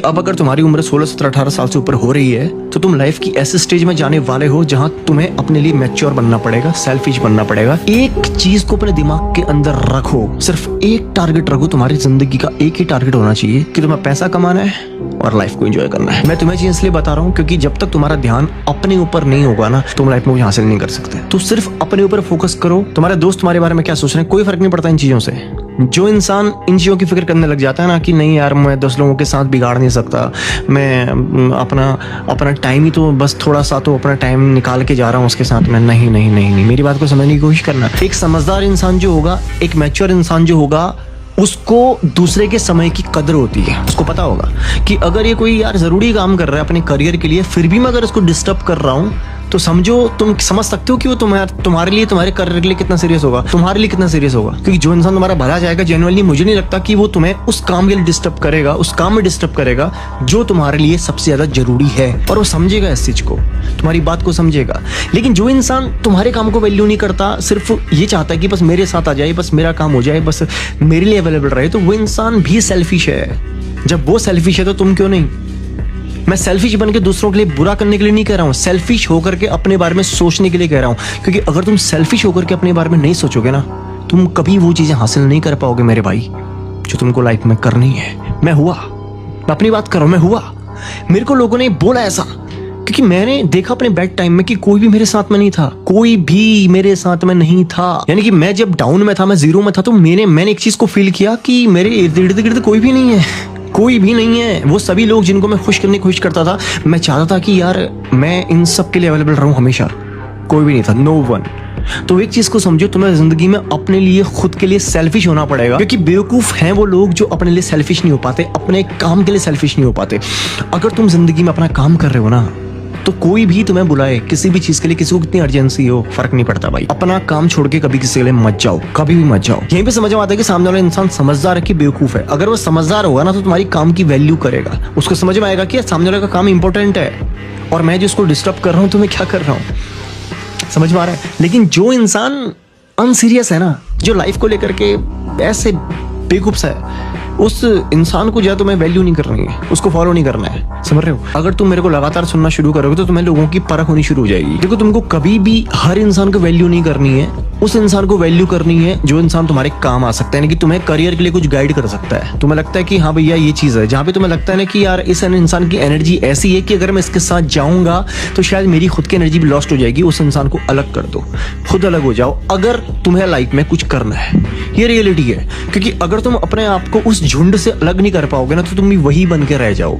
अब अगर तुम्हारी उम्र 16, 17, 18 साल से ऊपर हो रही है तो तुम लाइफ की ऐसे स्टेज में जाने वाले हो जहां तुम्हें अपने लिए मैच्योर बनना पड़ेगा, सेल्फिश बनना पड़ेगा। एक चीज को अपने दिमाग के अंदर रखो, सिर्फ एक टारगेट रखो, तुम्हारी जिंदगी का एक ही टारगेट होना चाहिए कि तुम्हें पैसा कमाना है और लाइफ को एंजॉय करना है। मैं तुम्हें चीज इसलिए बता रहा हूँ क्योंकि जब तक तुम्हारा ध्यान अपने ऊपर नहीं होगा ना, तुम लाइफ में कुछ हासिल नहीं कर सकते। तो सिर्फ अपने ऊपर फोकस करो। तुम्हारे दोस्त तुम्हारे बारे में क्या सोच रहे हैं कोई फर्क नहीं पड़ता इन चीजों से। जो इंसान इन चीजों की फिक्र करने लग जाता है ना कि नहीं यार मैं 10 लोगों के साथ बिगाड़ नहीं सकता, मैं अपना टाइम ही तो बस थोड़ा सा तो अपना टाइम निकाल के जा रहा हूँ उसके साथ में, नहीं नहीं नहीं नहीं, मेरी बात को समझने की कोशिश करना। एक समझदार इंसान जो होगा, एक मैच्योर इंसान जो होगा, उसको दूसरे के समय की कदर होती है। उसको पता होगा कि अगर ये कोई यार जरूरी काम कर रहा है अपने करियर के लिए, फिर भी मैं अगर इसको डिस्टर्ब कर रहा हूँ तो समझो, तुम समझ सकते हो कि वो तुम्हारे लिए, तुम्हारे करियर के लिए कितना सीरियस होगा, तुम्हारे लिए कितना सीरियस होगा। क्योंकि जो इंसान तुम्हारा भला चाहेगा, जेन्युइनली मुझे नहीं लगता कि वो तुम्हें उस काम के लिए डिस्टर्ब करेगा, उस काम में डिस्टर्ब करेगा जो तुम्हारे लिए सबसे ज्यादा जरूरी है। और वो समझेगा इस चीज को, तुम्हारी बात को समझेगा। लेकिन जो इंसान तुम्हारे काम को वैल्यू नहीं करता, सिर्फ ये चाहता है कि बस मेरे साथ आ जाए, बस मेरा काम हो जाए, बस मेरे लिए अवेलेबल रहे, तो वो इंसान भी सेल्फिश है। जब वो सेल्फिश है तो तुम क्यों नहीं? मैं सेल्फिश बन के दूसरों के लिए बुरा करने के लिए नहीं कह रहा हूँ, सेल्फिश होकर के अपने बारे में सोचने के लिए कह रहा हूँ। क्योंकि अगर तुम सेल्फिश होकर के अपने बारे में नहीं सोचोगे ना, तुम कभी वो चीजें हासिल नहीं कर पाओगे मेरे भाई जो तुमको लाइफ में करनी है। मैं अपनी बात कर रहा हूँ, मैं हुआ, मेरे को लोगों ने बोला ऐसा क्योंकि मैंने देखा अपने बैड टाइम में कि कोई भी मेरे साथ में नहीं था, कोई भी मेरे साथ में नहीं था। यानी कि मैं जब डाउन में था, मैं जीरो में था, तो मैंने एक चीज को फील किया कि मेरे इर्द गिर्द कोई भी नहीं है, कोई भी नहीं है। वो सभी लोग जिनको मैं खुश करने की कोशिश करता था, मैं चाहता था कि यार मैं इन सब के लिए अवेलेबल रहूं हमेशा, कोई भी नहीं था, नो वन। तो एक चीज को समझो, तुम्हें जिंदगी में अपने लिए, खुद के लिए सेल्फिश होना पड़ेगा। क्योंकि बेवकूफ हैं वो लोग जो अपने लिए सेल्फिश नहीं हो पाते, अपने काम के लिए सेल्फिश नहीं हो पाते। अगर तुम जिंदगी में अपना काम कर रहे हो ना, तो कोई भी तुम्हें बुलाए किसी भी चीज के लिए, किसी को कितनी अर्जेंसी हो, फर्क नहीं पड़ता भाई। अपना काम छोड़ के कभी किसी के लिए मत जाओ, कभी भी मत जाओ। यहीं पे समझ में आता है कि सामने वाला इंसान समझदार है कि बेवकूफ है। अगर वो समझदार होगा ना तो तुम्हारी काम की वैल्यू करेगा, उसको समझ में आएगा कि सामने वाले का काम इंपॉर्टेंट है और मैं जिसको डिस्टर्ब कर रहा हूँ तो मैं क्या कर रहा हूँ, समझ में आ रहा है। लेकिन जो इंसान अनसीरियस है ना, जो लाइफ को लेकर के ऐसे बेवकूफ सा है, उस इंसान को ज्यादा तुम्हें वैल्यू नहीं करनी है, उसको फॉलो नहीं करना है, समझ रहे हो। अगर तुम मेरे को लगातार सुनना शुरू करोगे तो तुम्हें लोगों की परख होनी शुरू हो जाएगी। देखो, तुमको कभी भी हर इंसान को वैल्यू नहीं करनी है, उस इंसान को वैल्यू करनी है जो इंसान तुम्हारे काम आ सकता है, यानी कि तुम्हें करियर के लिए कुछ गाइड कर सकता है। तुम्हें लगता है कि हाँ भैया ये चीज है, जहाँ पे तुम्हें लगता है ना कि यार इस इंसान की एनर्जी ऐसी है कि अगर मैं इसके साथ जाऊंगा तो शायद मेरी खुद की एनर्जी भी लॉस्ट हो जाएगी, उस इंसान को अलग कर दो, खुद अलग हो जाओ अगर तुम्हें लाइफ में कुछ करना है। ये रियलिटी है। क्योंकि अगर तुम अपने आप को उस झुंड से अलग नहीं कर पाओगे ना, तो तुम भी वही बन के रह जाओगे।